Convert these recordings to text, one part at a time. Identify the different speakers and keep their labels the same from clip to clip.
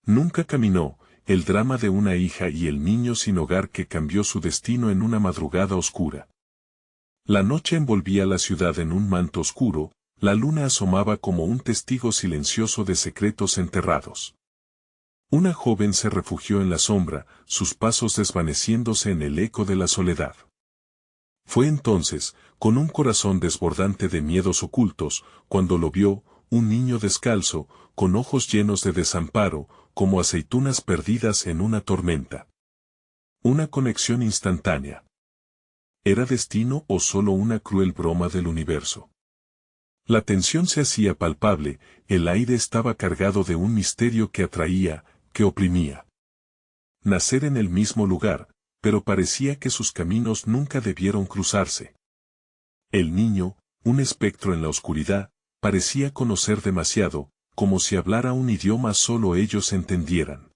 Speaker 1: Nunca caminó, el drama de una hija y el niño sin hogar que cambió su destino en una madrugada oscura. La noche envolvía la ciudad en un manto oscuro, la luna asomaba como un testigo silencioso de secretos enterrados. Una joven se refugió en la sombra, sus pasos desvaneciéndose en el eco de la soledad. Fue entonces, con un corazón desbordante de miedos ocultos, cuando lo vio, un niño descalzo, con ojos llenos de desamparo, como aceitunas perdidas en una tormenta. Una conexión instantánea. ¿Era destino o solo una cruel broma del universo? La tensión se hacía palpable, el aire estaba cargado de un misterio que atraía, que oprimía. Nacer en el mismo lugar, pero parecía que sus caminos nunca debieron cruzarse. El niño, un espectro en la oscuridad, parecía conocer demasiado, como si hablara un idioma solo ellos entendieran.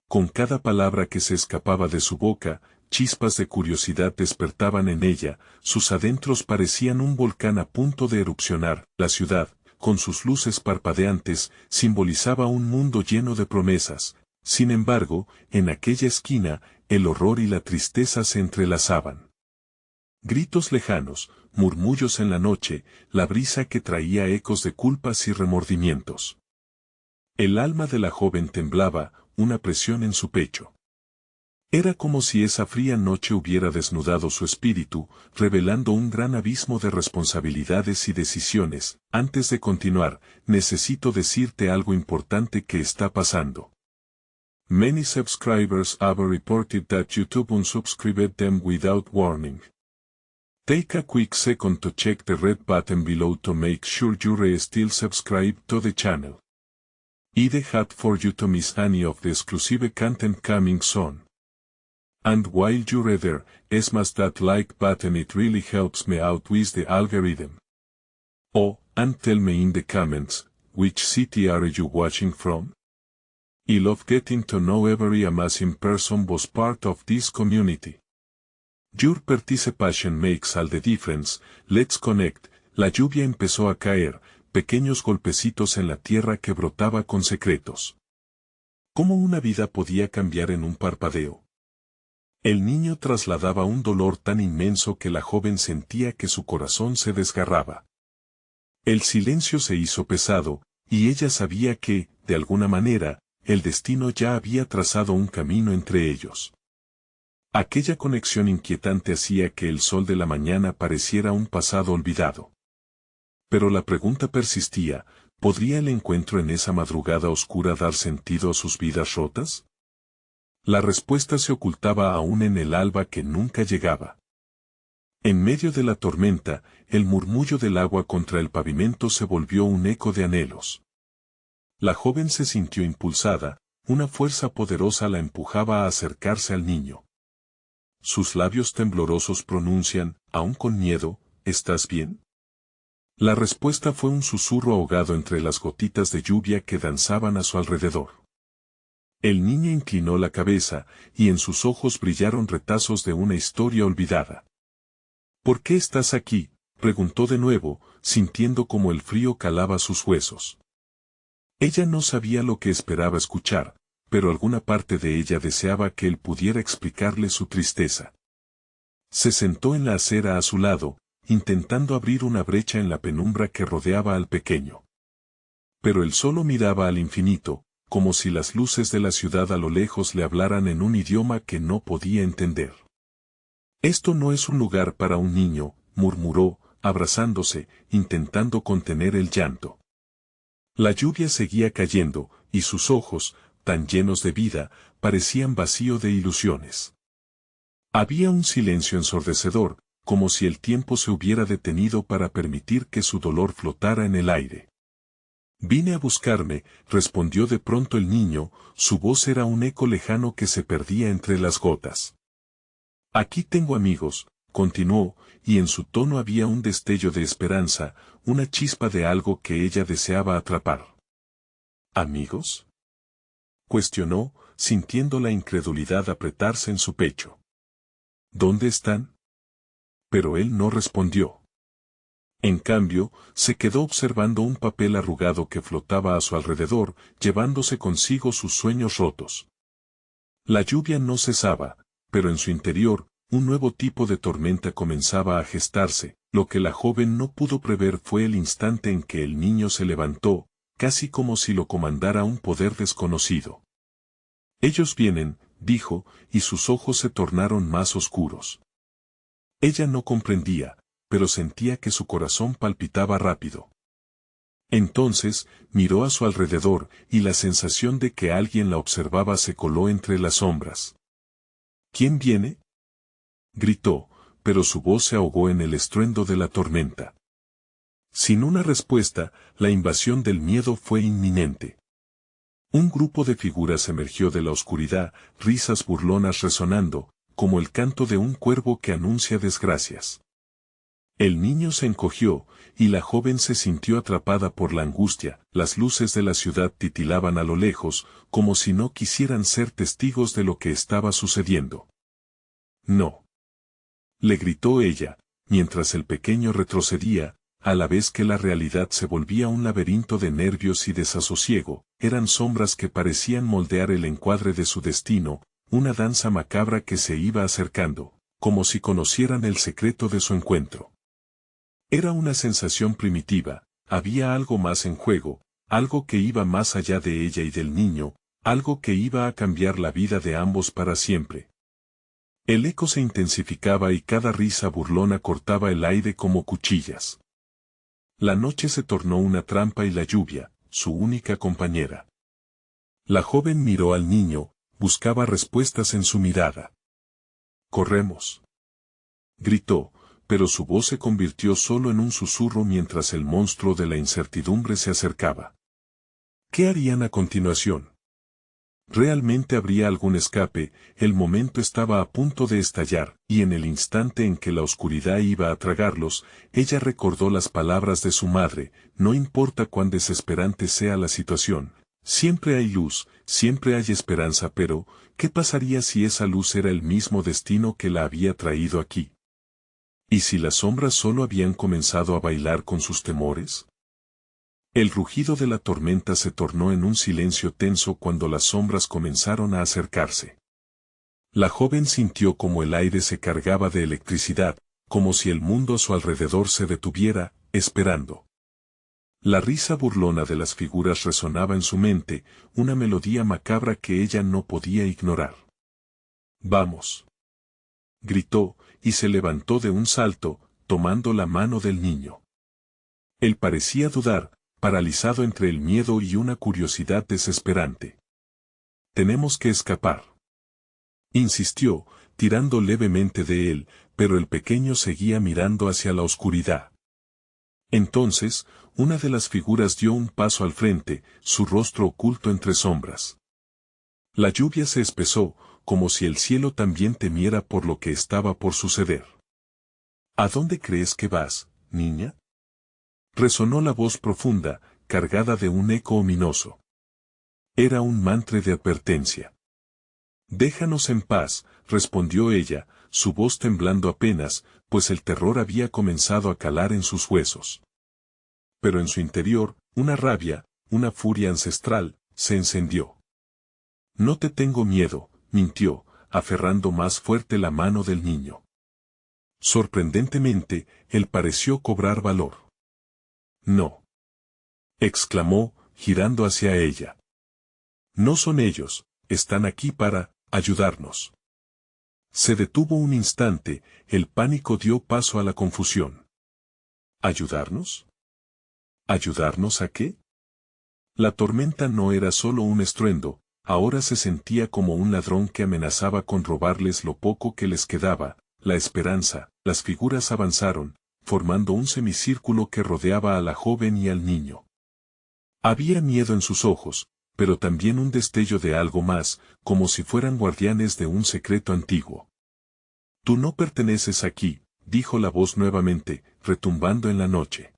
Speaker 1: Con cada palabra que se escapaba de su boca, chispas de curiosidad despertaban en ella, sus adentros parecían un volcán a punto de erupcionar. La ciudad, con sus luces parpadeantes, simbolizaba un mundo lleno de promesas. Sin embargo, en aquella esquina, el horror y la tristeza se entrelazaban. Gritos lejanos, murmullos en la noche, la brisa que traía ecos de culpas y remordimientos. El alma de la joven temblaba, una presión en su pecho. Era como si esa fría noche hubiera desnudado su espíritu, revelando un gran abismo de responsabilidades y decisiones. Antes de continuar, necesito decirte algo importante que está pasando. Many subscribers have reported that YouTube unsubscribed them without warning. Take a quick second to check the red button below to make sure you're still subscribed to the channel. I'd hate for you to miss any of the exclusive content coming soon. And while you're there, smash that like button, it really helps me out with the algorithm. Oh, and tell me in the comments, which city are you watching from? I love getting to know every amazing person was part of this community. Your participation makes all the difference. Let's connect. La lluvia empezó a caer, pequeños golpecitos en la tierra que brotaba con secretos. ¿Cómo una vida podía cambiar en un parpadeo? El niño trasladaba un dolor tan inmenso que la joven sentía que su corazón se desgarraba. El silencio se hizo pesado, y ella sabía que, de alguna manera, el destino ya había trazado un camino entre ellos. Aquella conexión inquietante hacía que el sol de la mañana pareciera un pasado olvidado. Pero la pregunta persistía, ¿podría el encuentro en esa madrugada oscura dar sentido a sus vidas rotas? La respuesta se ocultaba aún en el alba que nunca llegaba. En medio de la tormenta, el murmullo del agua contra el pavimento se volvió un eco de anhelos. La joven se sintió impulsada, una fuerza poderosa la empujaba a acercarse al niño. Sus labios temblorosos pronuncian, aún con miedo, ¿estás bien? La respuesta fue un susurro ahogado entre las gotitas de lluvia que danzaban a su alrededor. El niño inclinó la cabeza, y en sus ojos brillaron retazos de una historia olvidada. ¿Por qué estás aquí?, preguntó de nuevo, sintiendo como el frío calaba sus huesos. Ella no sabía lo que esperaba escuchar, pero alguna parte de ella deseaba que él pudiera explicarle su tristeza. Se sentó en la acera a su lado, intentando abrir una brecha en la penumbra que rodeaba al pequeño. Pero él solo miraba al infinito, como si las luces de la ciudad a lo lejos le hablaran en un idioma que no podía entender. Esto no es un lugar para un niño, murmuró, abrazándose, intentando contener el llanto. La lluvia seguía cayendo, y sus ojos, tan llenos de vida, parecían vacío de ilusiones. Había un silencio ensordecedor, como si el tiempo se hubiera detenido para permitir que su dolor flotara en el aire. Vine a buscarme, respondió de pronto el niño, su voz era un eco lejano que se perdía entre las gotas. Aquí tengo amigos, continuó, y en su tono había un destello de esperanza, una chispa de algo que ella deseaba atrapar. ¿Amigos?, cuestionó, sintiendo la incredulidad apretarse en su pecho. ¿Dónde están? Pero él no respondió. En cambio, se quedó observando un papel arrugado que flotaba a su alrededor, llevándose consigo sus sueños rotos. La lluvia no cesaba, pero en su interior, un nuevo tipo de tormenta comenzaba a gestarse. Lo que la joven no pudo prever fue el instante en que el niño se levantó, casi como si lo comandara un poder desconocido. Ellos vienen, dijo, y sus ojos se tornaron más oscuros. Ella no comprendía, pero sentía que su corazón palpitaba rápido. Entonces, miró a su alrededor, y la sensación de que alguien la observaba se coló entre las sombras. ¿Quién viene?, gritó, pero su voz se ahogó en el estruendo de la tormenta. Sin una respuesta, la invasión del miedo fue inminente. Un grupo de figuras emergió de la oscuridad, risas burlonas resonando, como el canto de un cuervo que anuncia desgracias. El niño se encogió, y la joven se sintió atrapada por la angustia. Las luces de la ciudad titilaban a lo lejos, como si no quisieran ser testigos de lo que estaba sucediendo. No, le gritó ella, mientras el pequeño retrocedía, a la vez que la realidad se volvía un laberinto de nervios y desasosiego. Eran sombras que parecían moldear el encuadre de su destino, una danza macabra que se iba acercando, como si conocieran el secreto de su encuentro. Era una sensación primitiva, había algo más en juego, algo que iba más allá de ella y del niño, algo que iba a cambiar la vida de ambos para siempre. El eco se intensificaba y cada risa burlona cortaba el aire como cuchillas. La noche se tornó una trampa y la lluvia, su única compañera. La joven miró al niño, buscaba respuestas en su mirada. «¡Corremos!», gritó, pero su voz se convirtió solo en un susurro mientras el monstruo de la incertidumbre se acercaba. ¿Qué harían a continuación? ¿Realmente habría algún escape? El momento estaba a punto de estallar, y en el instante en que la oscuridad iba a tragarlos, ella recordó las palabras de su madre: no importa cuán desesperante sea la situación, siempre hay luz, siempre hay esperanza. Pero, ¿qué pasaría si esa luz era el mismo destino que la había traído aquí? ¿Y si las sombras solo habían comenzado a bailar con sus temores? El rugido de la tormenta se tornó en un silencio tenso cuando las sombras comenzaron a acercarse. La joven sintió como el aire se cargaba de electricidad, como si el mundo a su alrededor se detuviera, esperando. La risa burlona de las figuras resonaba en su mente, una melodía macabra que ella no podía ignorar. «¡Vamos!», gritó, y se levantó de un salto, tomando la mano del niño. Él parecía dudar, paralizado entre el miedo y una curiosidad desesperante. «Tenemos que escapar», insistió, tirando levemente de él, pero el pequeño seguía mirando hacia la oscuridad. Entonces, una de las figuras dio un paso al frente, su rostro oculto entre sombras. La lluvia se espesó, como si el cielo también temiera por lo que estaba por suceder. «¿A dónde crees que vas, niña?», resonó la voz profunda, cargada de un eco ominoso. Era un mantra de advertencia. «Déjanos en paz», respondió ella, su voz temblando apenas, pues el terror había comenzado a calar en sus huesos. Pero en su interior, una rabia, una furia ancestral, se encendió. «No te tengo miedo», mintió, aferrando más fuerte la mano del niño. Sorprendentemente, él pareció cobrar valor. «No», exclamó, girando hacia ella. «No son ellos, están aquí para ayudarnos». Se detuvo un instante, el pánico dio paso a la confusión. ¿Ayudarnos? ¿Ayudarnos a qué? La tormenta no era solo un estruendo, ahora se sentía como un ladrón que amenazaba con robarles lo poco que les quedaba, la esperanza. Las figuras avanzaron, formando un semicírculo que rodeaba a la joven y al niño. Había miedo en sus ojos, pero también un destello de algo más, como si fueran guardianes de un secreto antiguo. «Tú no perteneces aquí», dijo la voz nuevamente, retumbando en la noche.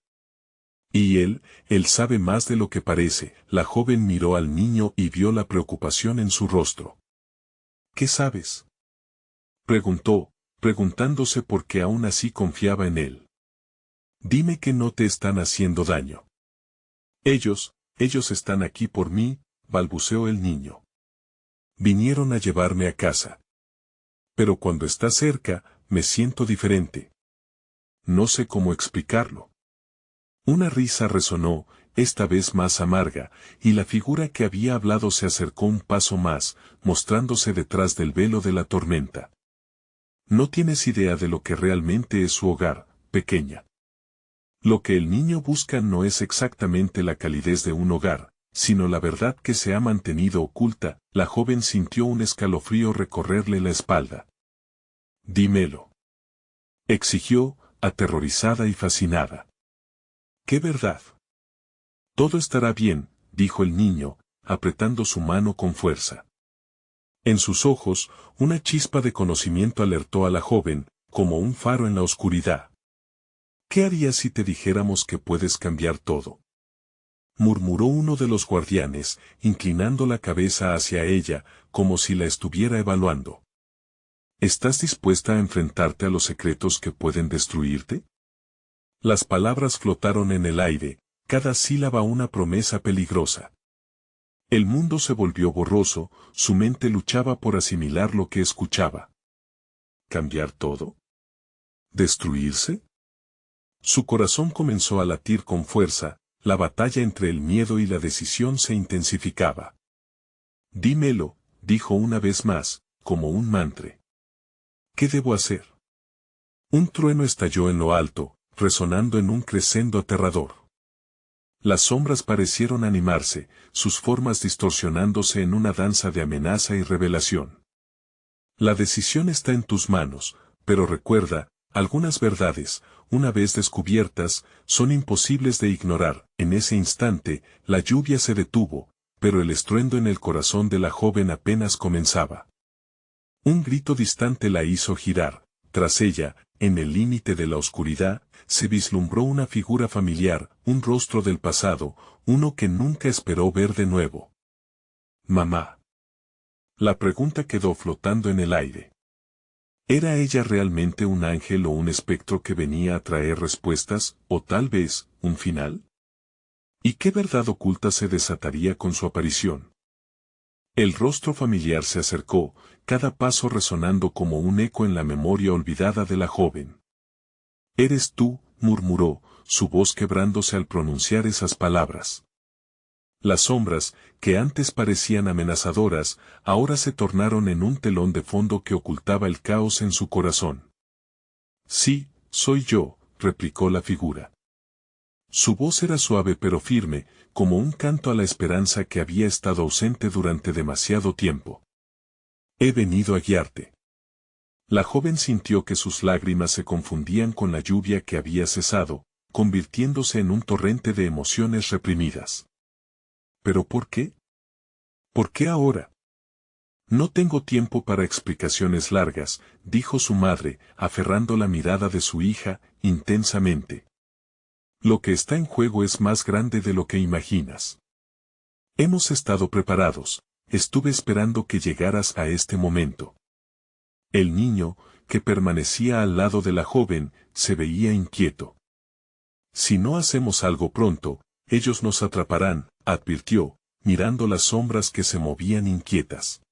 Speaker 1: «Y él sabe más de lo que parece». La joven miró al niño y vio la preocupación en su rostro. «¿Qué sabes?», preguntó, preguntándose por qué aún así confiaba en él. Dime que no te están haciendo daño. Ellos están aquí por mí, balbuceó el niño. Vinieron a llevarme a casa. Pero cuando está cerca, me siento diferente. No sé cómo explicarlo. Una risa resonó, esta vez más amarga, y la figura que había hablado se acercó un paso más, mostrándose detrás del velo de la tormenta. No tienes idea de lo que realmente es su hogar, pequeña. Lo que el niño busca no es exactamente la calidez de un hogar, sino la verdad que se ha mantenido oculta. La joven sintió un escalofrío recorrerle la espalda. Dímelo. Exigió, aterrorizada y fascinada. ¿Qué verdad? Todo estará bien, dijo el niño, apretando su mano con fuerza. En sus ojos, una chispa de conocimiento alertó a la joven, como un faro en la oscuridad. ¿Qué harías si te dijéramos que puedes cambiar todo? Murmuró uno de los guardianes, inclinando la cabeza hacia ella, como si la estuviera evaluando. ¿Estás dispuesta a enfrentarte a los secretos que pueden destruirte? Las palabras flotaron en el aire, cada sílaba una promesa peligrosa. El mundo se volvió borroso, su mente luchaba por asimilar lo que escuchaba. ¿Cambiar todo? ¿Destruirse? Su corazón comenzó a latir con fuerza, la batalla entre el miedo y la decisión se intensificaba. Dímelo, dijo una vez más, como un mantra. ¿Qué debo hacer? Un trueno estalló en lo alto, resonando en un crescendo aterrador. Las sombras parecieron animarse, sus formas distorsionándose en una danza de amenaza y revelación. La decisión está en tus manos, pero recuerda, algunas verdades, una vez descubiertas, son imposibles de ignorar. En ese instante, la lluvia se detuvo, pero el estruendo en el corazón de la joven apenas comenzaba. Un grito distante la hizo girar. Tras ella, en el límite de la oscuridad, se vislumbró una figura familiar, un rostro del pasado, uno que nunca esperó ver de nuevo. Mamá. La pregunta quedó flotando en el aire. ¿Era ella realmente un ángel o un espectro que venía a traer respuestas, o tal vez, un final? ¿Y qué verdad oculta se desataría con su aparición? El rostro familiar se acercó, cada paso resonando como un eco en la memoria olvidada de la joven. «Eres tú», murmuró, su voz quebrándose al pronunciar esas palabras. Las sombras, que antes parecían amenazadoras, ahora se tornaron en un telón de fondo que ocultaba el caos en su corazón. «Sí, soy yo», replicó la figura. Su voz era suave pero firme, como un canto a la esperanza que había estado ausente durante demasiado tiempo. «He venido a guiarte». La joven sintió que sus lágrimas se confundían con la lluvia que había cesado, convirtiéndose en un torrente de emociones reprimidas. ¿Pero por qué? ¿Por qué ahora? No tengo tiempo para explicaciones largas, dijo su madre, aferrando la mirada de su hija, intensamente. Lo que está en juego es más grande de lo que imaginas. Hemos estado preparados, estuve esperando que llegaras a este momento. El niño, que permanecía al lado de la joven, se veía inquieto. Si no hacemos algo pronto, ellos nos atraparán, advirtió, mirando las sombras que se movían inquietas.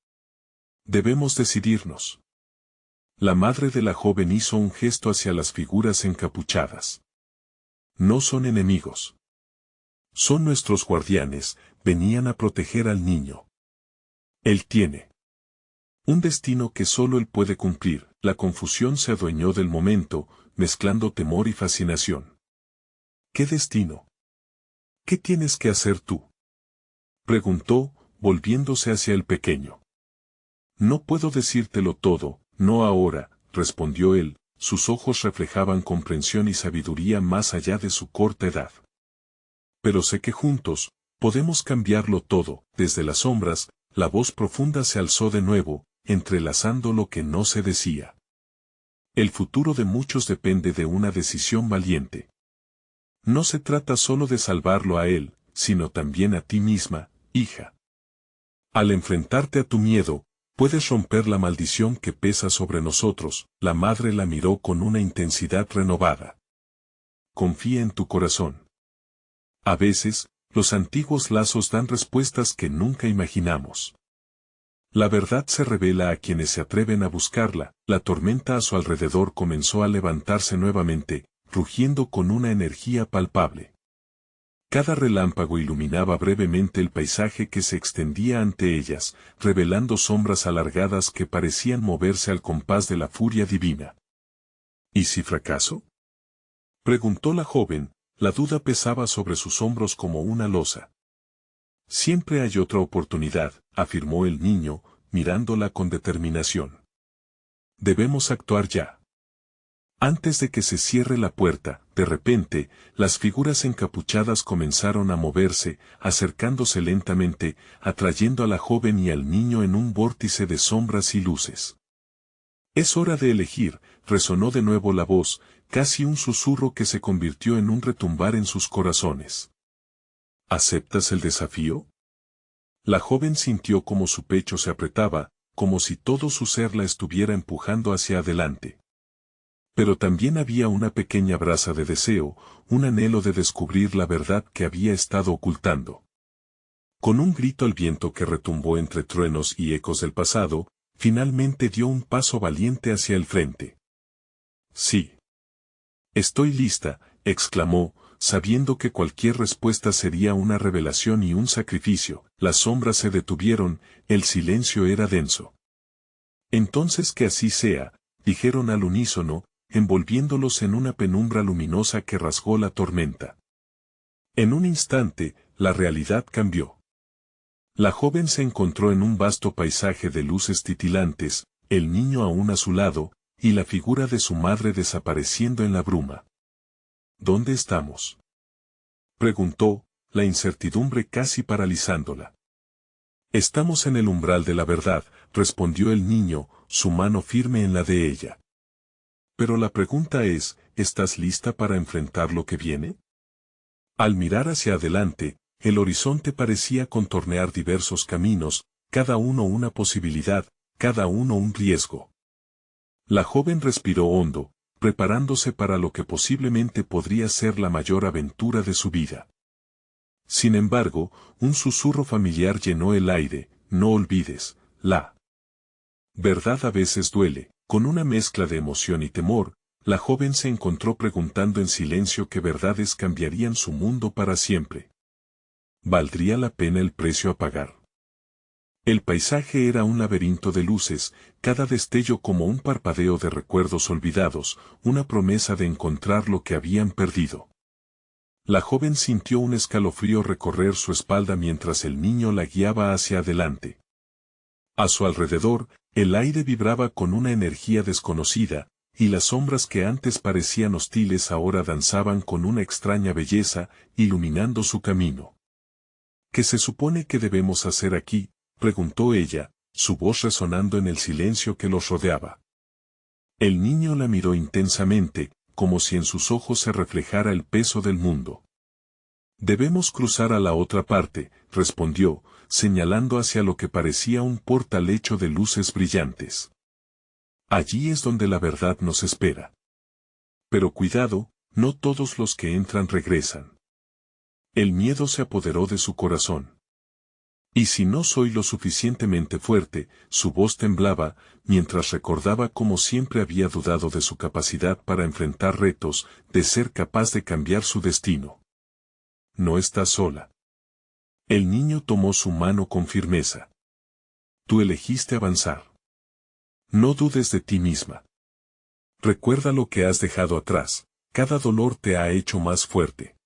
Speaker 1: Debemos decidirnos. La madre de la joven hizo un gesto hacia las figuras encapuchadas. No son enemigos. Son nuestros guardianes, venían a proteger al niño. Él tiene un destino que solo él puede cumplir. La confusión se adueñó del momento, mezclando temor y fascinación. ¿Qué destino? ¿Qué tienes que hacer tú? Preguntó, volviéndose hacia el pequeño. No puedo decírtelo todo, no ahora, respondió él, sus ojos reflejaban comprensión y sabiduría más allá de su corta edad. Pero sé que juntos, podemos cambiarlo todo. Desde las sombras, la voz profunda se alzó de nuevo, entrelazando lo que no se decía. El futuro de muchos depende de una decisión valiente. No se trata solo de salvarlo a él, sino también a ti misma, hija. Al enfrentarte a tu miedo, puedes romper la maldición que pesa sobre nosotros. La madre la miró con una intensidad renovada. confía en tu corazón. A veces, los antiguos lazos dan respuestas que nunca imaginamos. La verdad se revela a quienes se atreven a buscarla. La tormenta a su alrededor comenzó a levantarse nuevamente, rugiendo con una energía palpable. Cada relámpago iluminaba brevemente el paisaje que se extendía ante ellas, revelando sombras alargadas que parecían moverse al compás de la furia divina. ¿Y si fracaso?, preguntó la joven. La duda pesaba sobre sus hombros como una losa. Siempre hay otra oportunidad, afirmó el niño, mirándola con determinación. Debemos actuar ya. Antes de que se cierre la puerta, de repente, las figuras encapuchadas comenzaron a moverse, acercándose lentamente, atrayendo a la joven y al niño en un vórtice de sombras y luces. Es hora de elegir, resonó de nuevo la voz, casi un susurro que se convirtió en un retumbar en sus corazones. ¿Aceptas el desafío? La joven sintió como su pecho se apretaba, como si todo su ser la estuviera empujando hacia adelante. Pero también había una pequeña brasa de deseo, un anhelo de descubrir la verdad que había estado ocultando. Con un grito al viento que retumbó entre truenos y ecos del pasado, finalmente dio un paso valiente hacia el frente. Sí. Estoy lista, exclamó, sabiendo que cualquier respuesta sería una revelación y un sacrificio. Las sombras se detuvieron, el silencio era denso. Entonces que así sea, dijeron al unísono, envolviéndolos en una penumbra luminosa que rasgó la tormenta. En un instante, la realidad cambió. La joven se encontró en un vasto paisaje de luces titilantes, el niño aún a su lado, y la figura de su madre desapareciendo en la bruma. ¿Dónde estamos?, preguntó, la incertidumbre casi paralizándola. Estamos en el umbral de la verdad, respondió el niño, su mano firme en la de ella. Pero la pregunta es, ¿estás lista para enfrentar lo que viene? Al mirar hacia adelante, el horizonte parecía contornear diversos caminos, cada uno una posibilidad, cada uno un riesgo. La joven respiró hondo, preparándose para lo que posiblemente podría ser la mayor aventura de su vida. Sin embargo, un susurro familiar llenó el aire: no olvides, la verdad a veces duele. Con una mezcla de emoción y temor, la joven se encontró preguntando en silencio qué verdades cambiarían su mundo para siempre. ¿Valdría la pena el precio a pagar? El paisaje era un laberinto de luces, cada destello como un parpadeo de recuerdos olvidados, una promesa de encontrar lo que habían perdido. La joven sintió un escalofrío recorrer su espalda mientras el niño la guiaba hacia adelante. A su alrededor, el aire vibraba con una energía desconocida, y las sombras que antes parecían hostiles ahora danzaban con una extraña belleza, iluminando su camino. ¿Qué se supone que debemos hacer aquí?, preguntó ella, su voz resonando en el silencio que los rodeaba. El niño la miró intensamente, como si en sus ojos se reflejara el peso del mundo. Debemos cruzar a la otra parte, respondió, señalando hacia lo que parecía un portal hecho de luces brillantes. Allí es donde la verdad nos espera. Pero cuidado, no todos los que entran regresan. El miedo se apoderó de su corazón. ¿Y si no soy lo suficientemente fuerte?, su voz temblaba, mientras recordaba cómo siempre había dudado de su capacidad para enfrentar retos, de ser capaz de cambiar su destino. No estás sola. El niño tomó su mano con firmeza. Tú elegiste avanzar. No dudes de ti misma. Recuerda lo que has dejado atrás, cada dolor te ha hecho más fuerte.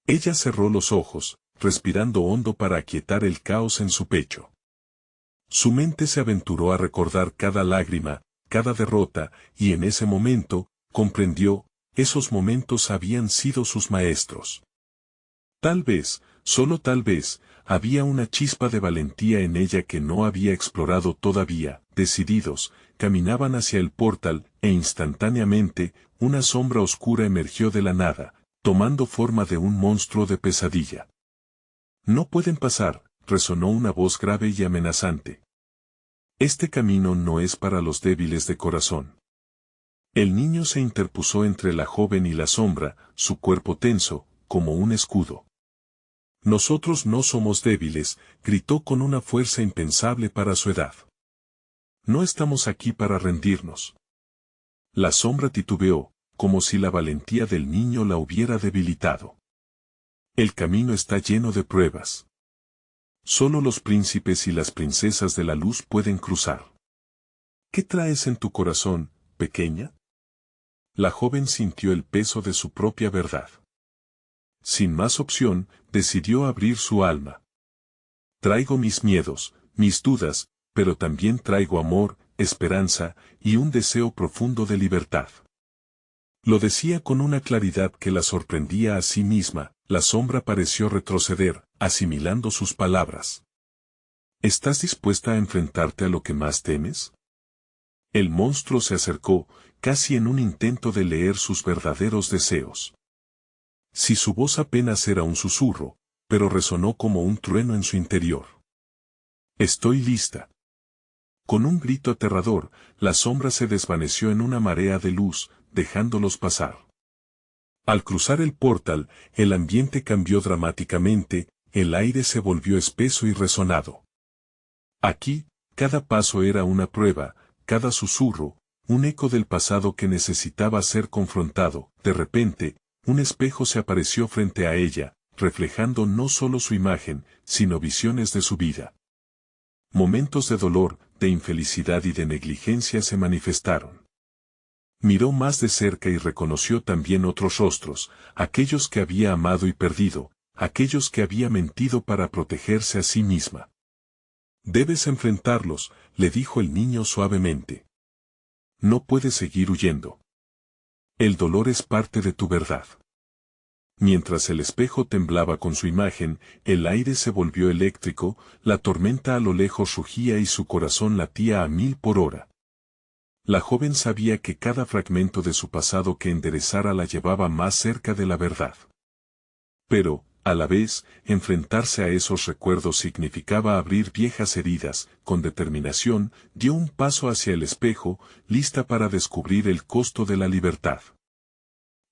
Speaker 1: Ella cerró los ojos, respirando hondo para aquietar el caos en su pecho. Su mente se aventuró a recordar cada lágrima, cada derrota, y en ese momento, comprendió, esos momentos habían sido sus maestros. Tal vez, solo tal vez, había una chispa de valentía en ella que no había explorado todavía. Decididos, caminaban hacia el portal, e instantáneamente, una sombra oscura emergió de la nada, tomando forma de un monstruo de pesadilla. No pueden pasar, resonó una voz grave y amenazante. Este camino no es para los débiles de corazón. El niño se interpuso entre la joven y la sombra, su cuerpo tenso, como un escudo. Nosotros no somos débiles, gritó con una fuerza impensable para su edad. No estamos aquí para rendirnos. La sombra titubeó, como si la valentía del niño la hubiera debilitado. El camino está lleno de pruebas. Solo los príncipes y las princesas de la luz pueden cruzar. ¿Qué traes en tu corazón, pequeña? La joven sintió el peso de su propia verdad. Sin más opción, decidió abrir su alma. Traigo mis miedos, mis dudas, pero también traigo amor, esperanza, y un deseo profundo de libertad. Lo decía con una claridad que la sorprendía a sí misma. La sombra pareció retroceder, asimilando sus palabras. ¿Estás dispuesta a enfrentarte a lo que más temes? El monstruo se acercó, casi en un intento de leer sus verdaderos deseos. Si su voz apenas era un susurro, pero resonó como un trueno en su interior. Estoy lista. Con un grito aterrador, la sombra se desvaneció en una marea de luz, dejándolos pasar. Al cruzar el portal, el ambiente cambió dramáticamente, el aire se volvió espeso y resonado. Aquí, cada paso era una prueba, cada susurro, un eco del pasado que necesitaba ser confrontado. De repente, un espejo se apareció frente a ella, reflejando no solo su imagen, sino visiones de su vida. Momentos de dolor, de infelicidad y de negligencia se manifestaron. Miró más de cerca y reconoció también otros rostros, aquellos que había amado y perdido, aquellos que había mentido para protegerse a sí misma. Debes enfrentarlos, le dijo el niño suavemente. No puedes seguir huyendo. El dolor es parte de tu verdad. Mientras el espejo temblaba con su imagen, el aire se volvió eléctrico, la tormenta a lo lejos rugía y su corazón latía a 1000 por hora. La joven sabía que cada fragmento de su pasado que enderezara la llevaba más cerca de la verdad. Pero, a la vez, enfrentarse a esos recuerdos significaba abrir viejas heridas. Con determinación, dio un paso hacia el espejo, lista para descubrir el costo de la libertad.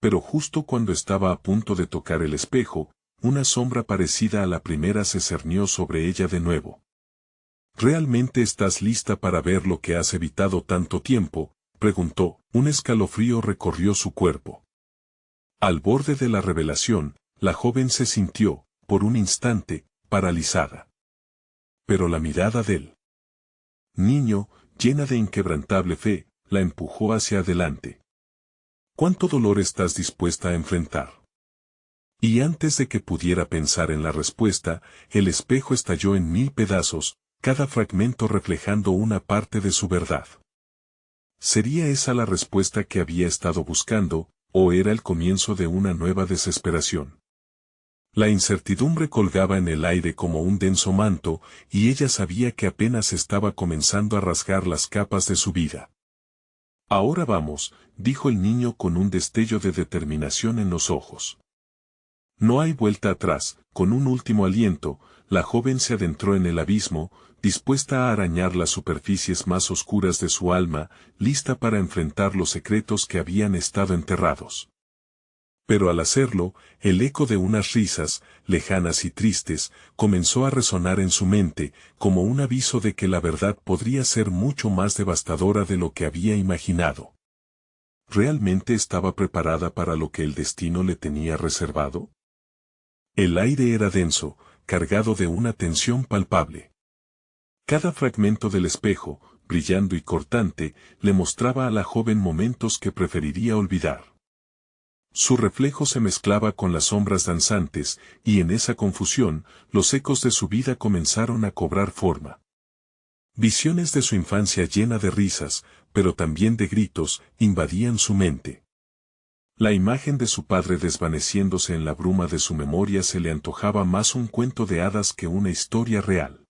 Speaker 1: Pero justo cuando estaba a punto de tocar el espejo, una sombra parecida a la primera se cernió sobre ella de nuevo. ¿Realmente estás lista para ver lo que has evitado tanto tiempo?, preguntó. Un escalofrío recorrió su cuerpo. Al borde de la revelación, la joven se sintió, por un instante, paralizada. Pero la mirada del niño, llena de inquebrantable fe, la empujó hacia adelante. ¿Cuánto dolor estás dispuesta a enfrentar? Y antes de que pudiera pensar en la respuesta, el espejo estalló en 1000 pedazos, cada fragmento reflejando una parte de su verdad. ¿Sería esa la respuesta que había estado buscando, o era el comienzo de una nueva desesperación? La incertidumbre colgaba en el aire como un denso manto, y ella sabía que apenas estaba comenzando a rasgar las capas de su vida. Ahora vamos, dijo el niño con un destello de determinación en los ojos. No hay vuelta atrás. Con un último aliento, la joven se adentró en el abismo, dispuesta a arañar las superficies más oscuras de su alma, lista para enfrentar los secretos que habían estado enterrados. Pero al hacerlo, el eco de unas risas, lejanas y tristes, comenzó a resonar en su mente, como un aviso de que la verdad podría ser mucho más devastadora de lo que había imaginado. ¿Realmente estaba preparada para lo que el destino le tenía reservado? El aire era denso, cargado de una tensión palpable. Cada fragmento del espejo, brillando y cortante, le mostraba a la joven momentos que preferiría olvidar. Su reflejo se mezclaba con las sombras danzantes, y en esa confusión, los ecos de su vida comenzaron a cobrar forma. Visiones de su infancia llena de risas, pero también de gritos, invadían su mente. La imagen de su padre desvaneciéndose en la bruma de su memoria se le antojaba más un cuento de hadas que una historia real.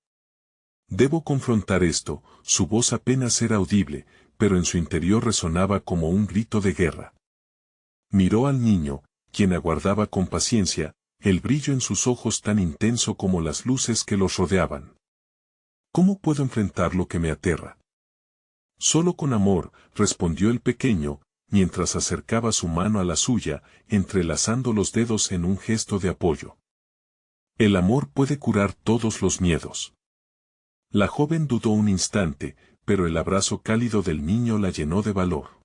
Speaker 1: Debo confrontar esto. Su voz apenas era audible, pero en su interior resonaba como un grito de guerra. Miró al niño, quien aguardaba con paciencia, el brillo en sus ojos tan intenso como las luces que los rodeaban. ¿Cómo puedo enfrentar lo que me aterra? Solo con amor, respondió el pequeño, mientras acercaba su mano a la suya, entrelazando los dedos en un gesto de apoyo. El amor puede curar todos los miedos. La joven dudó un instante, pero el abrazo cálido del niño la llenó de valor.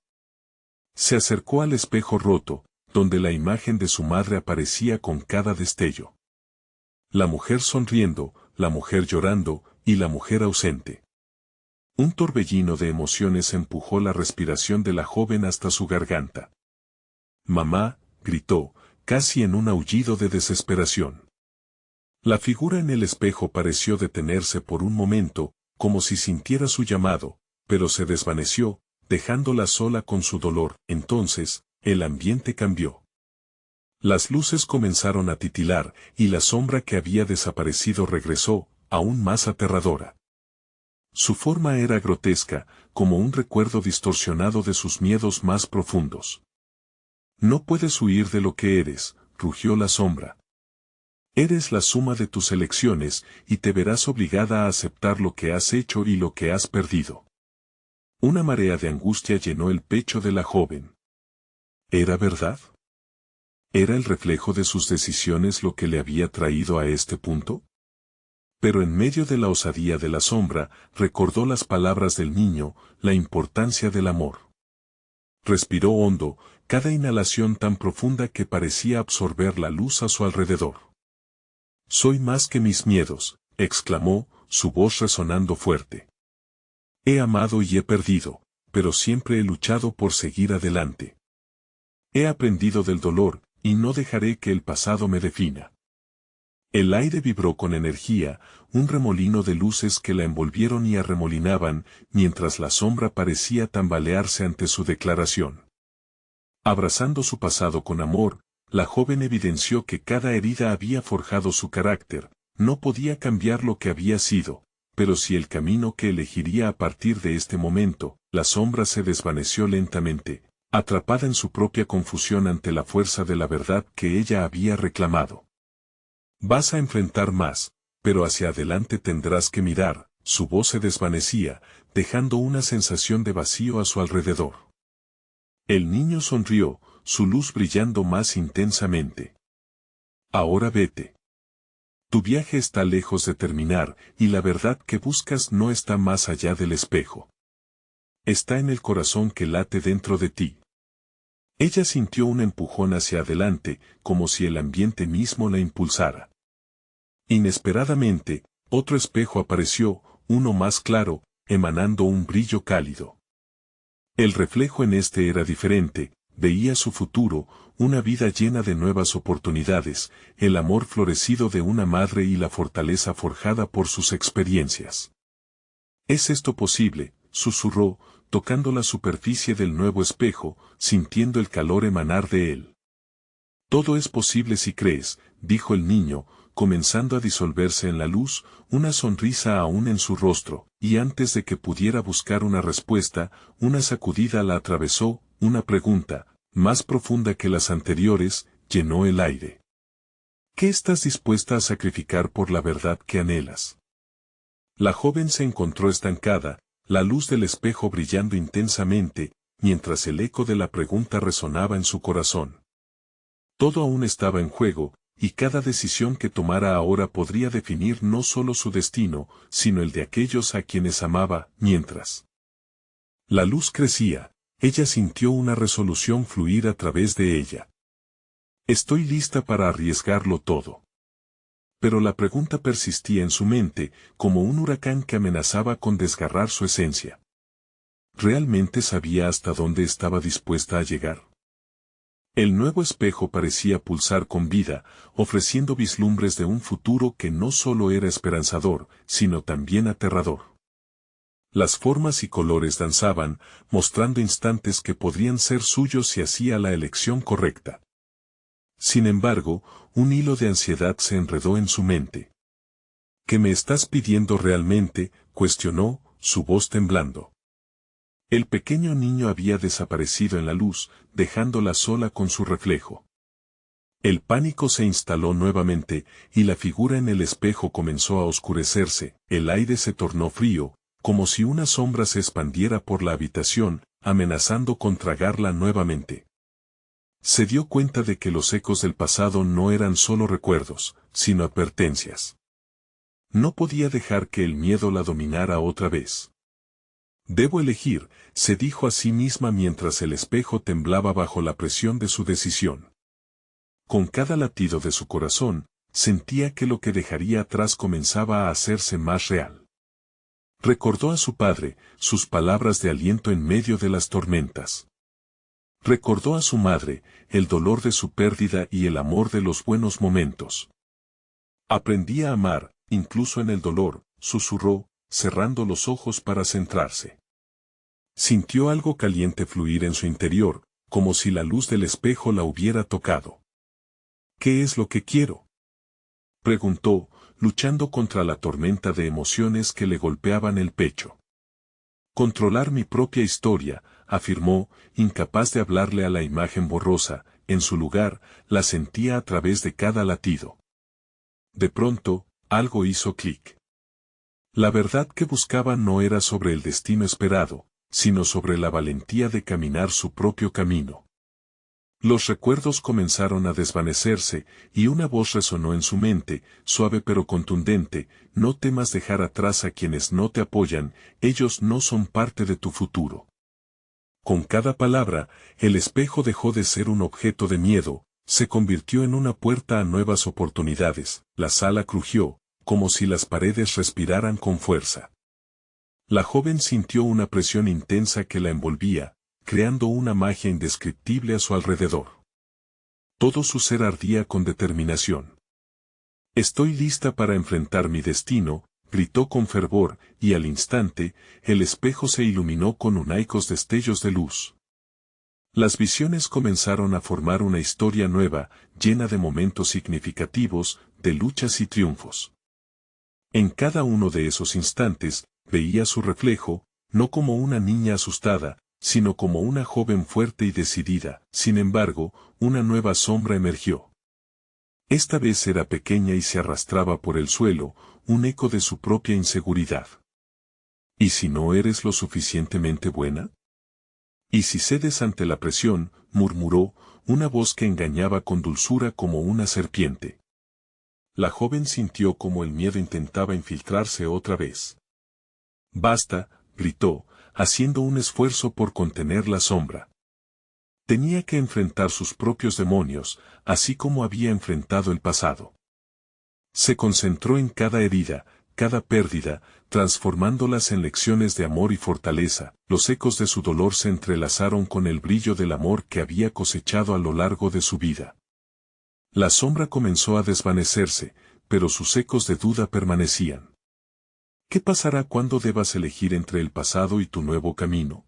Speaker 1: Se acercó al espejo roto, donde la imagen de su madre aparecía con cada destello. La mujer sonriendo, la mujer llorando, y la mujer ausente. Un torbellino de emociones empujó la respiración de la joven hasta su garganta. «Mamá», gritó, casi en un aullido de desesperación. La figura en el espejo pareció detenerse por un momento, como si sintiera su llamado, pero se desvaneció, dejándola sola con su dolor. Entonces, el ambiente cambió. Las luces comenzaron a titilar, y la sombra que había desaparecido regresó, aún más aterradora. Su forma era grotesca, como un recuerdo distorsionado de sus miedos más profundos. «No puedes huir de lo que eres», rugió la sombra. «Eres la suma de tus elecciones, y te verás obligada a aceptar lo que has hecho y lo que has perdido». Una marea de angustia llenó el pecho de la joven. ¿Era verdad? ¿Era el reflejo de sus decisiones lo que le había traído a este punto? Pero en medio de la osadía de la sombra, recordó las palabras del niño, la importancia del amor. Respiró hondo, cada inhalación tan profunda que parecía absorber la luz a su alrededor. «Soy más que mis miedos», exclamó, su voz resonando fuerte. «He amado y he perdido, pero siempre he luchado por seguir adelante. He aprendido del dolor, y no dejaré que el pasado me defina». El aire vibró con energía, un remolino de luces que la envolvieron y arremolinaban, mientras la sombra parecía tambalearse ante su declaración. Abrazando su pasado con amor, la joven evidenció que cada herida había forjado su carácter. No podía cambiar lo que había sido, pero sí el camino que elegiría a partir de este momento. La sombra se desvaneció lentamente, atrapada en su propia confusión ante la fuerza de la verdad que ella había reclamado. «Vas a enfrentar más, pero hacia adelante tendrás que mirar». Su voz se desvanecía, dejando una sensación de vacío a su alrededor. El niño sonrió, su luz brillando más intensamente. «Ahora vete. Tu viaje está lejos de terminar, y la verdad que buscas no está más allá del espejo. Está en el corazón que late dentro de ti». Ella sintió un empujón hacia adelante, como si el ambiente mismo la impulsara. Inesperadamente, otro espejo apareció, uno más claro, emanando un brillo cálido. El reflejo en este era diferente, veía su futuro, una vida llena de nuevas oportunidades, el amor florecido de una madre y la fortaleza forjada por sus experiencias. «¿Es esto posible?», susurró, tocando la superficie del nuevo espejo, sintiendo el calor emanar de él. «Todo es posible si crees», dijo el niño, comenzando a disolverse en la luz, una sonrisa aún en su rostro, y antes de que pudiera buscar una respuesta, una sacudida la atravesó, una pregunta, más profunda que las anteriores, llenó el aire. «¿Qué estás dispuesta a sacrificar por la verdad que anhelas?». La joven se encontró estancada, la luz del espejo brillando intensamente, mientras el eco de la pregunta resonaba en su corazón. Todo aún estaba en juego, y cada decisión que tomara ahora podría definir no solo su destino, sino el de aquellos a quienes amaba. Mientras la luz crecía, ella sintió una resolución fluir a través de ella. «Estoy lista para arriesgarlo todo». Pero la pregunta persistía en su mente, como un huracán que amenazaba con desgarrar su esencia. ¿Realmente sabía hasta dónde estaba dispuesta a llegar? El nuevo espejo parecía pulsar con vida, ofreciendo vislumbres de un futuro que no solo era esperanzador, sino también aterrador. Las formas y colores danzaban, mostrando instantes que podrían ser suyos si hacía la elección correcta. Sin embargo, un hilo de ansiedad se enredó en su mente. «¿Qué me estás pidiendo realmente?», cuestionó, su voz temblando. El pequeño niño había desaparecido en la luz, dejándola sola con su reflejo. El pánico se instaló nuevamente, y la figura en el espejo comenzó a oscurecerse, el aire se tornó frío, como si una sombra se expandiera por la habitación, amenazando con tragarla nuevamente. Se dio cuenta de que los ecos del pasado no eran solo recuerdos, sino advertencias. No podía dejar que el miedo la dominara otra vez. Debo elegir, se dijo a sí misma mientras el espejo temblaba bajo la presión de su decisión. Con cada latido de su corazón, sentía que lo que dejaría atrás comenzaba a hacerse más real. Recordó a su padre, sus palabras de aliento en medio de las tormentas. Recordó a su madre, el dolor de su pérdida y el amor de los buenos momentos. Aprendí a amar, incluso en el dolor, susurró, cerrando los ojos para centrarse. Sintió algo caliente fluir en su interior, como si la luz del espejo la hubiera tocado. ¿Qué es lo que quiero?, preguntó, luchando contra la tormenta de emociones que le golpeaban el pecho. Controlar mi propia historia, afirmó, incapaz de hablarle a la imagen borrosa, en su lugar, la sentía a través de cada latido. De pronto, algo hizo clic. La verdad que buscaba no era sobre el destino esperado, sino sobre la valentía de caminar su propio camino. Los recuerdos comenzaron a desvanecerse, y una voz resonó en su mente, suave pero contundente: no temas dejar atrás a quienes no te apoyan, ellos no son parte de tu futuro. Con cada palabra, el espejo dejó de ser un objeto de miedo, se convirtió en una puerta a nuevas oportunidades. La sala crujió, como si las paredes respiraran con fuerza. La joven sintió una presión intensa que la envolvía, creando una magia indescriptible a su alrededor. Todo su ser ardía con determinación. Estoy lista para enfrentar mi destino, gritó con fervor, y al instante, el espejo se iluminó con unaicos destellos de luz. Las visiones comenzaron a formar una historia nueva, llena de momentos significativos, de luchas y triunfos. En cada uno de esos instantes, veía su reflejo, no como una niña asustada, sino como una joven fuerte y decidida. Sin embargo, una nueva sombra emergió. Esta vez era pequeña y se arrastraba por el suelo, un eco de su propia inseguridad. ¿Y si no eres lo suficientemente buena? ¿Y si cedes ante la presión?, murmuró, una voz que engañaba con dulzura como una serpiente. La joven sintió como el miedo intentaba infiltrarse otra vez. «Basta», gritó, haciendo un esfuerzo por contener la sombra. Tenía que enfrentar sus propios demonios, así como había enfrentado el pasado. Se concentró en cada herida, cada pérdida, transformándolas en lecciones de amor y fortaleza. Los ecos de su dolor se entrelazaron con el brillo del amor que había cosechado a lo largo de su vida. La sombra comenzó a desvanecerse, pero sus ecos de duda permanecían. ¿Qué pasará cuando debas elegir entre el pasado y tu nuevo camino?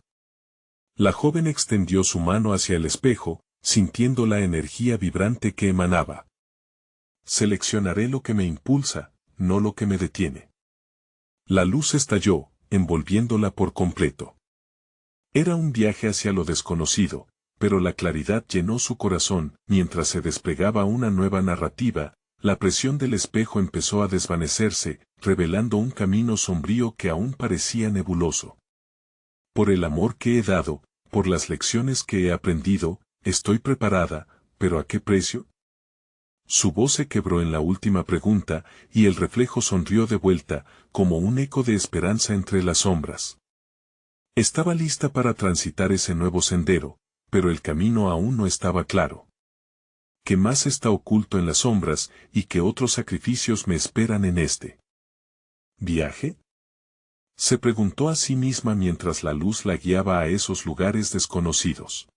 Speaker 1: La joven extendió su mano hacia el espejo, sintiendo la energía vibrante que emanaba. Seleccionaré lo que me impulsa, no lo que me detiene. La luz estalló, envolviéndola por completo. Era un viaje hacia lo desconocido, pero la claridad llenó su corazón. Mientras se desplegaba una nueva narrativa, la presión del espejo empezó a desvanecerse, revelando un camino sombrío que aún parecía nebuloso. Por el amor que he dado, por las lecciones que he aprendido, estoy preparada, ¿pero a qué precio? Su voz se quebró en la última pregunta, y el reflejo sonrió de vuelta, como un eco de esperanza entre las sombras. Estaba lista para transitar ese nuevo sendero, pero el camino aún no estaba claro. ¿Qué más está oculto en las sombras, y qué otros sacrificios me esperan en este viaje? Se preguntó a sí misma mientras la luz la guiaba a esos lugares desconocidos.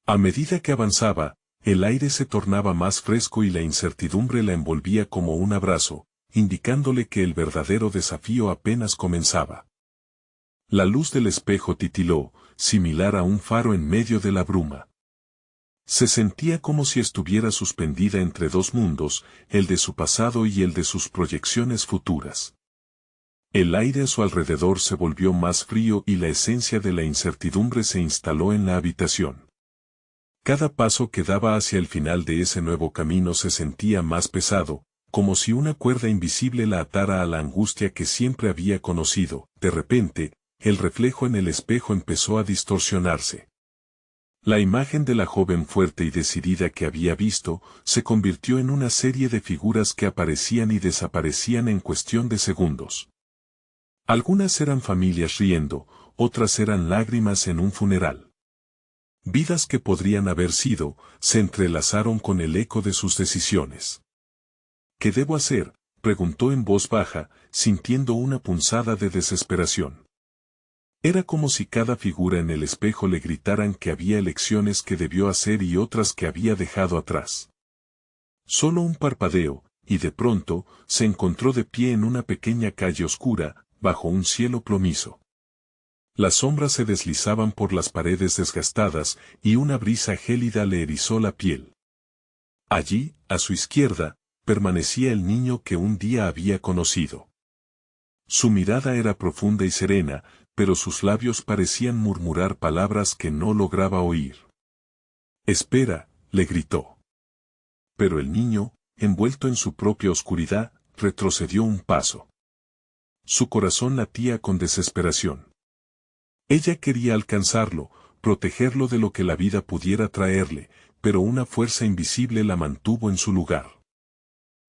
Speaker 1: A medida que avanzaba, el aire se tornaba más fresco y la incertidumbre la envolvía como un abrazo, indicándole que el verdadero desafío apenas comenzaba. La luz del espejo titiló, similar a un faro en medio de la bruma. Se sentía como si estuviera suspendida entre dos mundos, el de su pasado y el de sus proyecciones futuras. El aire a su alrededor se volvió más frío y la esencia de la incertidumbre se instaló en la habitación. Cada paso que daba hacia el final de ese nuevo camino se sentía más pesado, como si una cuerda invisible la atara a la angustia que siempre había conocido. De repente, el reflejo en el espejo empezó a distorsionarse. La imagen de la joven fuerte y decidida que había visto se convirtió en una serie de figuras que aparecían y desaparecían en cuestión de segundos. Algunas eran familias riendo, otras eran lágrimas en un funeral. Vidas que podrían haber sido, se entrelazaron con el eco de sus decisiones. ¿Qué debo hacer?, preguntó en voz baja, sintiendo una punzada de desesperación. Era como si cada figura en el espejo le gritaran que había elecciones que debió hacer y otras que había dejado atrás. Solo un parpadeo, y de pronto, se encontró de pie en una pequeña calle oscura, bajo un cielo plomizo. Las sombras se deslizaban por las paredes desgastadas, y una brisa gélida le erizó la piel. Allí, a su izquierda, permanecía el niño que un día había conocido. Su mirada era profunda y serena, pero sus labios parecían murmurar palabras que no lograba oír. «Espera», le gritó. Pero el niño, envuelto en su propia oscuridad, retrocedió un paso. Su corazón latía con desesperación. Ella quería alcanzarlo, protegerlo de lo que la vida pudiera traerle, pero una fuerza invisible la mantuvo en su lugar.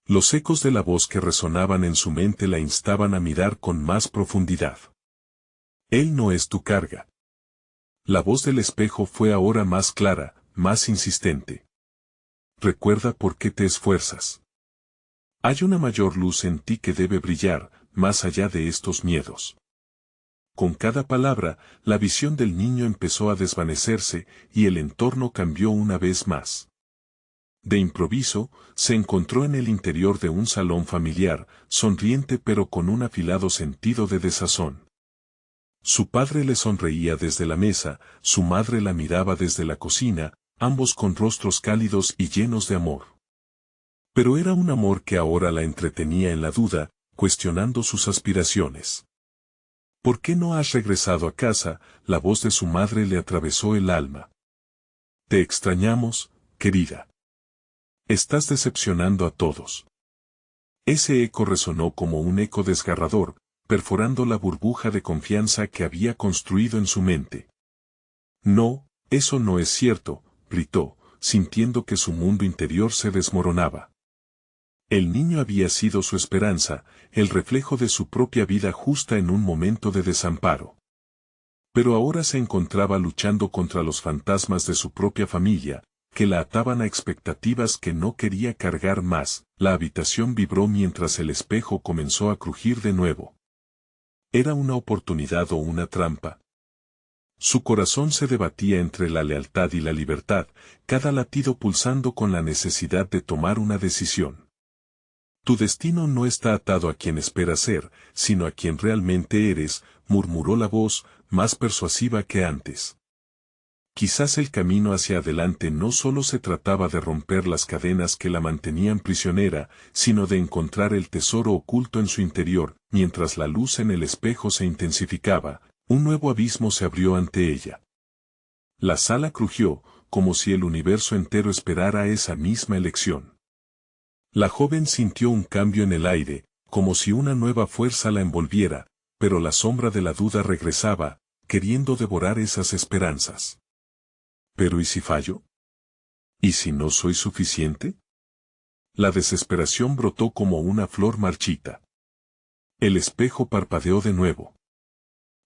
Speaker 1: Los ecos de la voz que resonaban en su mente la instaban a mirar con más profundidad. Él no es tu carga. La voz del espejo fue ahora más clara, más insistente. Recuerda por qué te esfuerzas. Hay una mayor luz en ti que debe brillar, más allá de estos miedos. Con cada palabra, la visión del niño empezó a desvanecerse y el entorno cambió una vez más. De improviso, se encontró en el interior de un salón familiar, sonriente pero con un afilado sentido de desazón. Su padre le sonreía desde la mesa, su madre la miraba desde la cocina, ambos con rostros cálidos y llenos de amor. Pero era un amor que ahora la entretenía en la duda, cuestionando sus aspiraciones. ¿Por qué no has regresado a casa?, la voz de su madre le atravesó el alma. Te extrañamos, querida. Estás decepcionando a todos. Ese eco resonó como un eco desgarrador, perforando la burbuja de confianza que había construido en su mente. No, eso no es cierto, gritó, sintiendo que su mundo interior se desmoronaba. El niño había sido su esperanza, el reflejo de su propia vida justa en un momento de desamparo. Pero ahora se encontraba luchando contra los fantasmas de su propia familia, que la ataban a expectativas que no quería cargar más. La habitación vibró mientras el espejo comenzó a crujir de nuevo. ¿Era una oportunidad o una trampa? Su corazón se debatía entre la lealtad y la libertad, cada latido pulsando con la necesidad de tomar una decisión. Tu destino no está atado a quien esperas ser, sino a quien realmente eres, murmuró la voz, más persuasiva que antes. Quizás el camino hacia adelante no solo se trataba de romper las cadenas que la mantenían prisionera, sino de encontrar el tesoro oculto en su interior. Mientras la luz en el espejo se intensificaba, un nuevo abismo se abrió ante ella. La sala crujió, como si el universo entero esperara esa misma elección. La joven sintió un cambio en el aire, como si una nueva fuerza la envolviera, pero la sombra de la duda regresaba, queriendo devorar esas esperanzas. ¿Pero y si fallo? ¿Y si no soy suficiente? La desesperación brotó como una flor marchita. El espejo parpadeó de nuevo.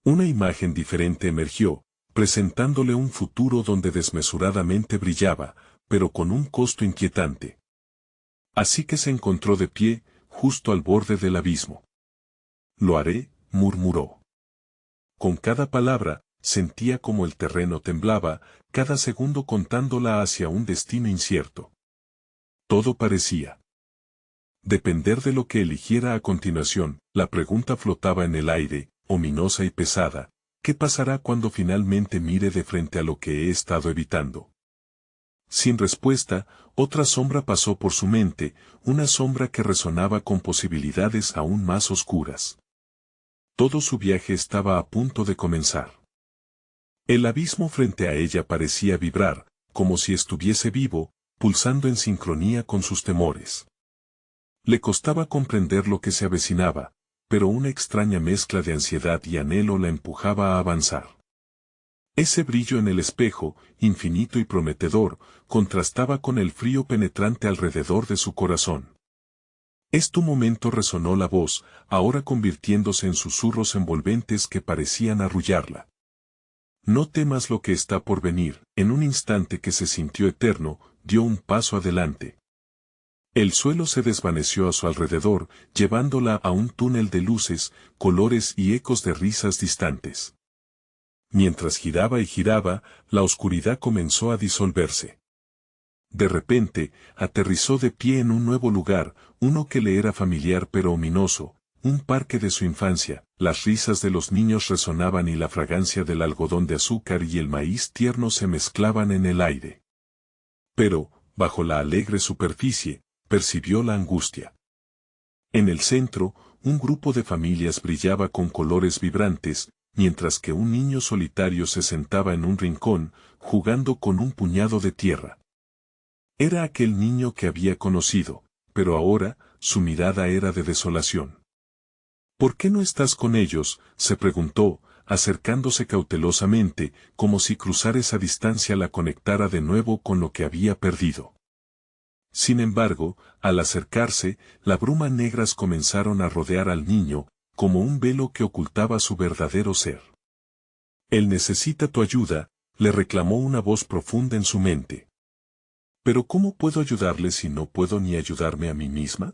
Speaker 1: Una imagen diferente emergió, presentándole un futuro donde desmesuradamente brillaba, pero con un costo inquietante. Así que se encontró de pie, justo al borde del abismo. Lo haré, murmuró. Con cada palabra, sentía como el terreno temblaba, cada segundo contándola hacia un destino incierto. Todo parecía depender de lo que eligiera a continuación. La pregunta flotaba en el aire, ominosa y pesada. ¿Qué pasará cuando finalmente mire de frente a lo que he estado evitando? Sin respuesta, otra sombra pasó por su mente, una sombra que resonaba con posibilidades aún más oscuras. Todo su viaje estaba a punto de comenzar. El abismo frente a ella parecía vibrar, como si estuviese vivo, pulsando en sincronía con sus temores. Le costaba comprender lo que se avecinaba, pero una extraña mezcla de ansiedad y anhelo la empujaba a avanzar. Ese brillo en el espejo, infinito y prometedor, contrastaba con el frío penetrante alrededor de su corazón. «Es tu momento», resonó la voz, ahora convirtiéndose en susurros envolventes que parecían arrullarla. «No temas lo que está por venir». En un instante que se sintió eterno, dio un paso adelante. El suelo se desvaneció a su alrededor, llevándola a un túnel de luces, colores y ecos de risas distantes. Mientras giraba y giraba, la oscuridad comenzó a disolverse. De repente, aterrizó de pie en un nuevo lugar, uno que le era familiar pero ominoso, un parque de su infancia. Las risas de los niños resonaban y la fragancia del algodón de azúcar y el maíz tierno se mezclaban en el aire. Pero, bajo la alegre superficie, percibió la angustia. En el centro, un grupo de familias brillaba con colores vibrantes, mientras que un niño solitario se sentaba en un rincón, jugando con un puñado de tierra. Era aquel niño que había conocido, pero ahora, su mirada era de desolación. «¿Por qué no estás con ellos?», se preguntó, acercándose cautelosamente, como si cruzar esa distancia la conectara de nuevo con lo que había perdido. Sin embargo, al acercarse, las brumas negras comenzaron a rodear al niño, como un velo que ocultaba su verdadero ser. «Él necesita tu ayuda», le reclamó una voz profunda en su mente. «¿Pero cómo puedo ayudarle si no puedo ni ayudarme a mí misma?».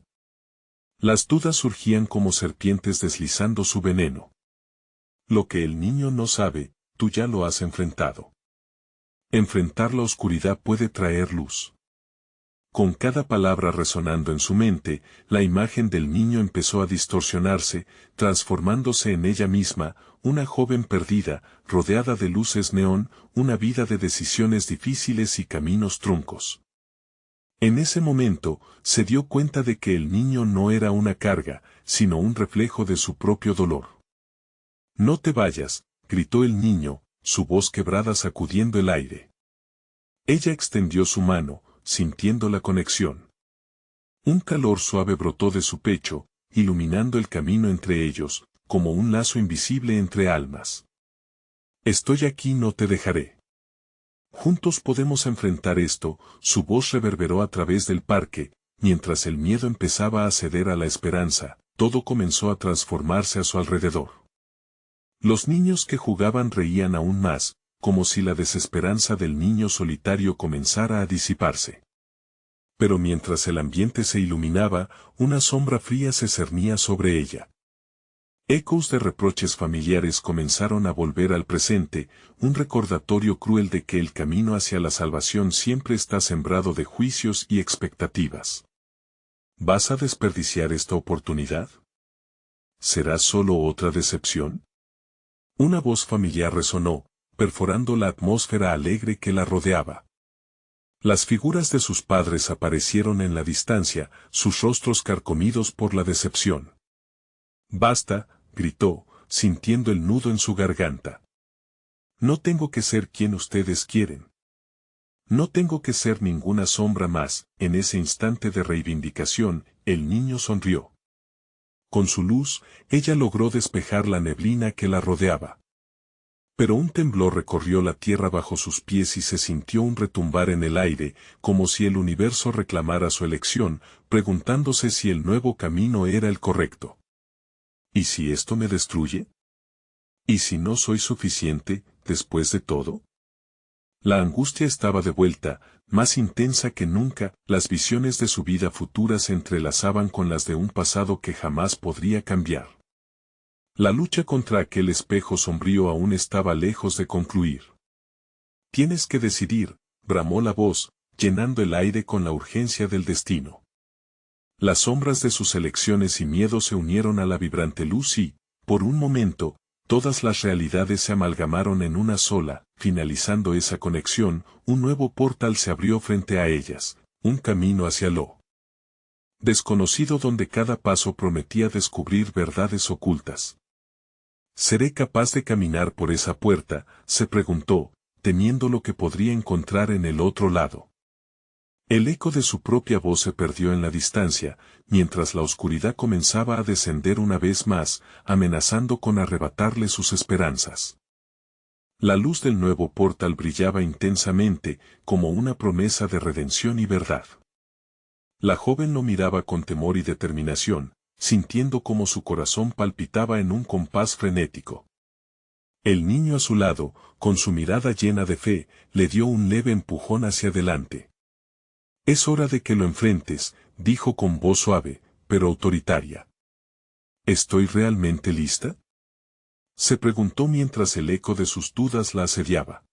Speaker 1: Las dudas surgían como serpientes deslizando su veneno. «Lo que el niño no sabe, tú ya lo has enfrentado. Enfrentar la oscuridad puede traer luz». Con cada palabra resonando en su mente, la imagen del niño empezó a distorsionarse, transformándose en ella misma, una joven perdida, rodeada de luces neón, una vida de decisiones difíciles y caminos truncos. En ese momento, se dio cuenta de que el niño no era una carga, sino un reflejo de su propio dolor. «No te vayas», gritó el niño, su voz quebrada sacudiendo el aire. Ella extendió su mano, sintiendo la conexión. Un calor suave brotó de su pecho, iluminando el camino entre ellos, como un lazo invisible entre almas. «Estoy aquí, no te dejaré. Juntos podemos enfrentar esto», su voz reverberó a través del parque, mientras el miedo empezaba a ceder a la esperanza, todo comenzó a transformarse a su alrededor. Los niños que jugaban reían aún más, como si la desesperanza del niño solitario comenzara a disiparse. Pero mientras el ambiente se iluminaba, una sombra fría se cernía sobre ella. Ecos de reproches familiares comenzaron a volver al presente, un recordatorio cruel de que el camino hacia la salvación siempre está sembrado de juicios y expectativas. ¿Vas a desperdiciar esta oportunidad? ¿Será solo otra decepción? Una voz familiar resonó, perforando la atmósfera alegre que la rodeaba. Las figuras de sus padres aparecieron en la distancia, sus rostros carcomidos por la decepción. «Basta», gritó, sintiendo el nudo en su garganta. «No tengo que ser quien ustedes quieren. No tengo que ser ninguna sombra más». En ese instante de reivindicación, el niño sonrió. Con su luz, ella logró despejar la neblina que la rodeaba. Pero un temblor recorrió la tierra bajo sus pies y se sintió un retumbar en el aire, como si el universo reclamara su elección, preguntándose si el nuevo camino era el correcto. ¿Y si esto me destruye? ¿Y si no soy suficiente, después de todo? La angustia estaba de vuelta, más intensa que nunca, las visiones de su vida futura se entrelazaban con las de un pasado que jamás podría cambiar. La lucha contra aquel espejo sombrío aún estaba lejos de concluir. «Tienes que decidir», bramó la voz, llenando el aire con la urgencia del destino. Las sombras de sus elecciones y miedos se unieron a la vibrante luz y, por un momento, todas las realidades se amalgamaron en una sola. Finalizando esa conexión, un nuevo portal se abrió frente a ellas, un camino hacia lo desconocido donde cada paso prometía descubrir verdades ocultas. «¿Seré capaz de caminar por esa puerta?», se preguntó, temiendo lo que podría encontrar en el otro lado. El eco de su propia voz se perdió en la distancia, mientras la oscuridad comenzaba a descender una vez más, amenazando con arrebatarle sus esperanzas. La luz del nuevo portal brillaba intensamente, como una promesa de redención y verdad. La joven lo miraba con temor y determinación, sintiendo como su corazón palpitaba en un compás frenético. El niño a su lado, con su mirada llena de fe, le dio un leve empujón hacia adelante. «Es hora de que lo enfrentes», dijo con voz suave, pero autoritaria. «¿Estoy realmente lista?», se preguntó mientras el eco de sus dudas la asediaba.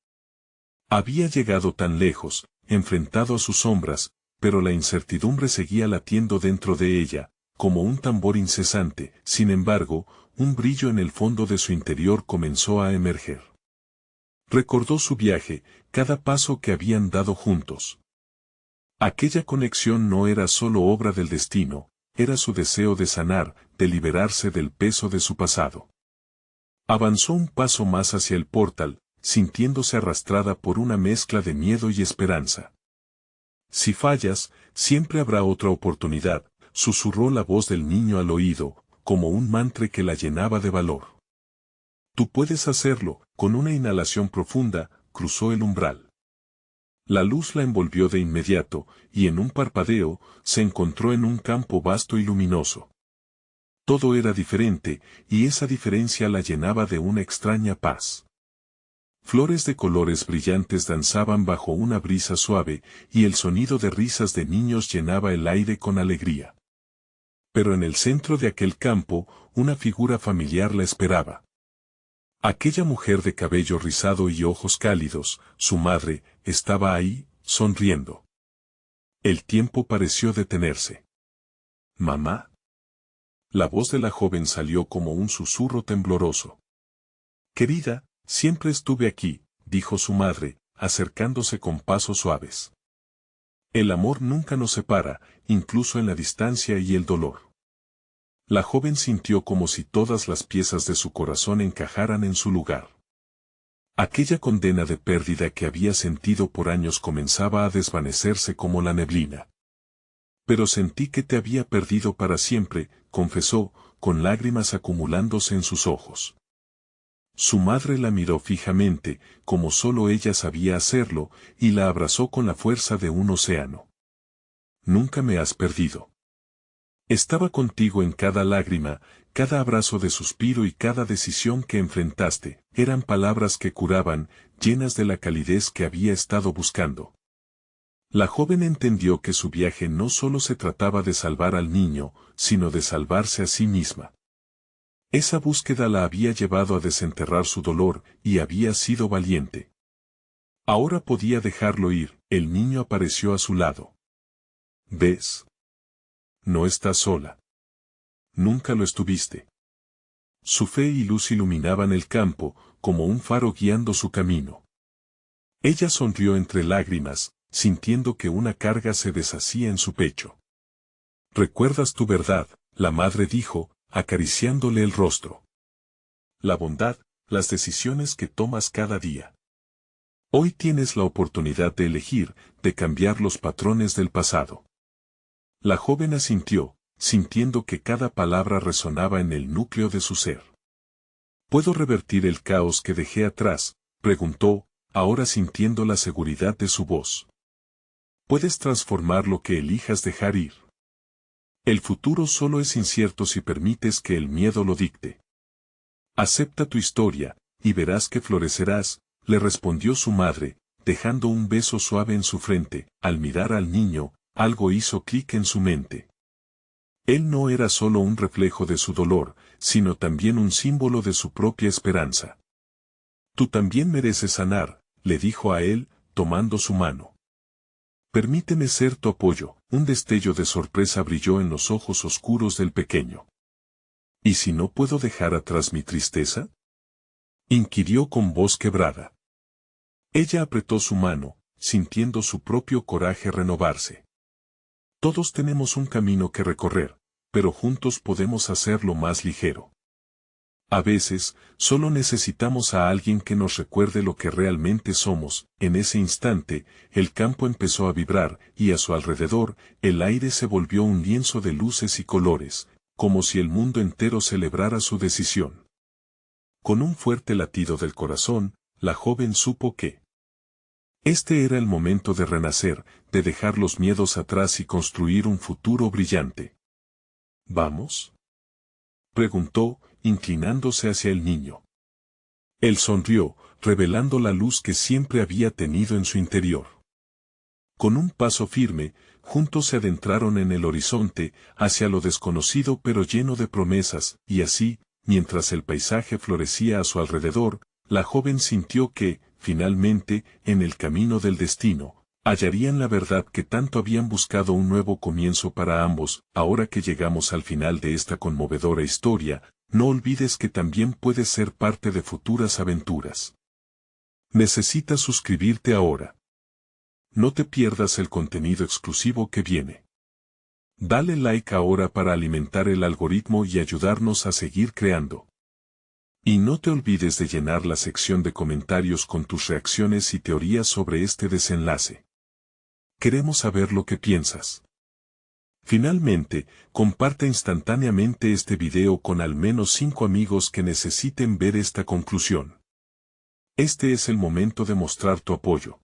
Speaker 1: Había llegado tan lejos, enfrentado a sus sombras, pero la incertidumbre seguía latiendo dentro de ella, como un tambor incesante. Sin embargo, un brillo en el fondo de su interior comenzó a emerger. Recordó su viaje, cada paso que habían dado juntos. Aquella conexión no era solo obra del destino, era su deseo de sanar, de liberarse del peso de su pasado. Avanzó un paso más hacia el portal, sintiéndose arrastrada por una mezcla de miedo y esperanza. «Si fallas, siempre habrá otra oportunidad», susurró la voz del niño al oído, como un mantra que la llenaba de valor. «Tú puedes hacerlo». Con una inhalación profunda, cruzó el umbral. La luz la envolvió de inmediato, y en un parpadeo, se encontró en un campo vasto y luminoso. Todo era diferente, y esa diferencia la llenaba de una extraña paz. Flores de colores brillantes danzaban bajo una brisa suave, y el sonido de risas de niños llenaba el aire con alegría. Pero en el centro de aquel campo, una figura familiar la esperaba. Aquella mujer de cabello rizado y ojos cálidos, su madre, estaba ahí, sonriendo. El tiempo pareció detenerse. «¿Mamá?». La voz de la joven salió como un susurro tembloroso. «Querida, siempre estuve aquí», dijo su madre, acercándose con pasos suaves. «El amor nunca nos separa, incluso en la distancia y el dolor». La joven sintió como si todas las piezas de su corazón encajaran en su lugar. Aquella condena de pérdida que había sentido por años comenzaba a desvanecerse como la neblina. «Pero sentí que te había perdido para siempre», confesó, con lágrimas acumulándose en sus ojos. Su madre la miró fijamente, como solo ella sabía hacerlo, y la abrazó con la fuerza de un océano. «Nunca me has perdido. Estaba contigo en cada lágrima, cada abrazo de suspiro y cada decisión que enfrentaste». Eran palabras que curaban, llenas de la calidez que había estado buscando. La joven entendió que su viaje no solo se trataba de salvar al niño, sino de salvarse a sí misma. Esa búsqueda la había llevado a desenterrar su dolor, y había sido valiente. Ahora podía dejarlo ir. El niño apareció a su lado. «¿Ves? No estás sola. Nunca lo estuviste». Su fe y luz iluminaban el campo, como un faro guiando su camino. Ella sonrió entre lágrimas, sintiendo que una carga se deshacía en su pecho. «¿Recuerdas tu verdad?», la madre dijo, acariciándole el rostro. «La bondad, las decisiones que tomas cada día. Hoy tienes la oportunidad de elegir, de cambiar los patrones del pasado». La joven asintió, sintiendo que cada palabra resonaba en el núcleo de su ser. «¿Puedo revertir el caos que dejé atrás?», preguntó, ahora sintiendo la seguridad de su voz. «Puedes transformar lo que elijas dejar ir. El futuro solo es incierto si permites que el miedo lo dicte. Acepta tu historia, y verás que florecerás», le respondió su madre, dejando un beso suave en su frente. Al mirar al niño, algo hizo clic en su mente. Él no era solo un reflejo de su dolor, sino también un símbolo de su propia esperanza. «Tú también mereces sanar», le dijo a él, tomando su mano. «Permíteme ser tu apoyo». Un destello de sorpresa brilló en los ojos oscuros del pequeño. «¿Y si no puedo dejar atrás mi tristeza?», inquirió con voz quebrada. Ella apretó su mano, sintiendo su propio coraje renovarse. «Todos tenemos un camino que recorrer, pero juntos podemos hacerlo más ligero». A veces, solo necesitamos a alguien que nos recuerde lo que realmente somos. En ese instante, el campo empezó a vibrar, y a su alrededor, el aire se volvió un lienzo de luces y colores, como si el mundo entero celebrara su decisión. Con un fuerte latido del corazón, la joven supo que este era el momento de renacer, de dejar los miedos atrás y construir un futuro brillante. ¿Vamos?, preguntó, inclinándose hacia el niño. Él sonrió, revelando la luz que siempre había tenido en su interior. Con un paso firme, juntos se adentraron en el horizonte, hacia lo desconocido pero lleno de promesas, y así, mientras el paisaje florecía a su alrededor, la joven sintió que, finalmente, en el camino del destino, hallarían la verdad que tanto habían buscado. Un nuevo comienzo para ambos. Ahora que llegamos al final de esta conmovedora historia, no olvides que también puedes ser parte de futuras aventuras. Necesitas suscribirte ahora. No te pierdas el contenido exclusivo que viene. Dale like ahora para alimentar el algoritmo y ayudarnos a seguir creando. Y no te olvides de llenar la sección de comentarios con tus reacciones y teorías sobre este desenlace. Queremos saber lo que piensas. Finalmente, comparte instantáneamente este video con al menos 5 amigos que necesiten ver esta conclusión. Este es el momento de mostrar tu apoyo.